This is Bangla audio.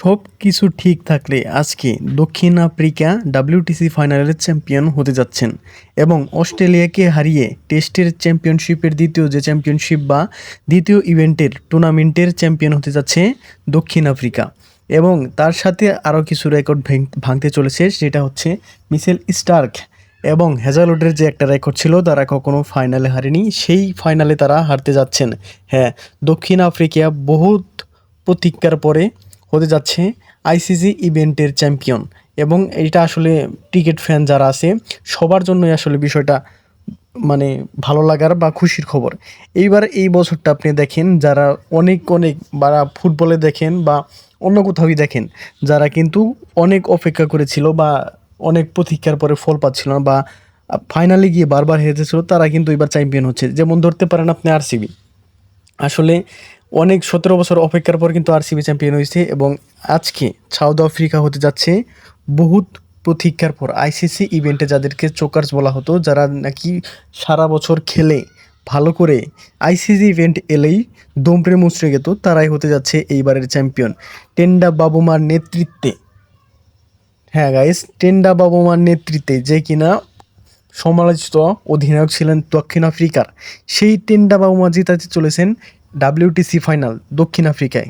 সব কিছু ঠিক থাকলে আজকে দক্ষিণ আফ্রিকা ডাব্লিউটিসি ফাইনালের চ্যাম্পিয়ন হতে যাচ্ছেন এবং অস্ট্রেলিয়াকে হারিয়ে টেস্টের চ্যাম্পিয়নশিপের দ্বিতীয় যে চ্যাম্পিয়নশিপ বা দ্বিতীয় ইভেন্টের টুর্নামেন্টের চ্যাম্পিয়ন হতে যাচ্ছে দক্ষিণ আফ্রিকা। এবং তার সাথে আরও কিছু রেকর্ড ভাঙতে চলেছে, সেটা হচ্ছে মিচেল স্টার্ক এবং হ্যাজালউডের যে একটা রেকর্ড ছিল, তারা কখনো ফাইনালে হারেনি, সেই ফাইনালে তারা হারতে যাচ্ছেন। হ্যাঁ, দক্ষিণ আফ্রিকা বহুত প্রতীক্ষার পরে হতে যাচ্ছে আইসিসি ইভেন্টের চ্যাম্পিয়ন। এবং এটা আসলে ক্রিকেট ফ্যান যারা আছে সবার জন্যই আসলে বিষয়টা মানে ভালো লাগার বা খুশির খবর। এইবার এই বছরটা আপনি দেখেন, যারা অনেক অনেক বা ফুটবলে দেখেন বা অন্য কোথাওই দেখেন, যারা কিন্তু অনেক অপেক্ষা করেছিল বা অনেক প্রতীক্ষার পরে ফল পাচ্ছিল না বা ফাইনালে গিয়ে বারবার হেরেছিল, তারা কিন্তু এবার চ্যাম্পিয়ন হচ্ছে। যেমন ধরতে পারেন আপনি আরসিবি। আসলে অনেক 17 বছর অপেক্ষার পর কিন্তু আরসিবি চ্যাম্পিয়ন হয়েছে এবং আজকে সাউথ আফ্রিকা হতে যাচ্ছে বহুত প্রতীক্ষার পর আইসিসি ইভেন্টে, যাদেরকে চোকার্স বলা হতো, যারা নাকি সারা বছর খেলে ভালো করে আইসিসি ইভেন্ট এলেই দমড়ে মুচড়ে যেত, তারাই হতে যাচ্ছে এইবারের চ্যাম্পিয়ন টেন্ডা বাবুমার নেতৃত্বে। হ্যাঁ গাইস, টেন্ডা বাবুমার নেতৃত্বে, যে কিনা সমালোচিত অধিনায়ক ছিলেন দক্ষিণ আফ্রিকার, সেই টেন্ডা বাবুমা জিতাতে চলেছেন ডাব্লিউটিসি ফাইনাল দক্ষিণ আফ্রিকায়।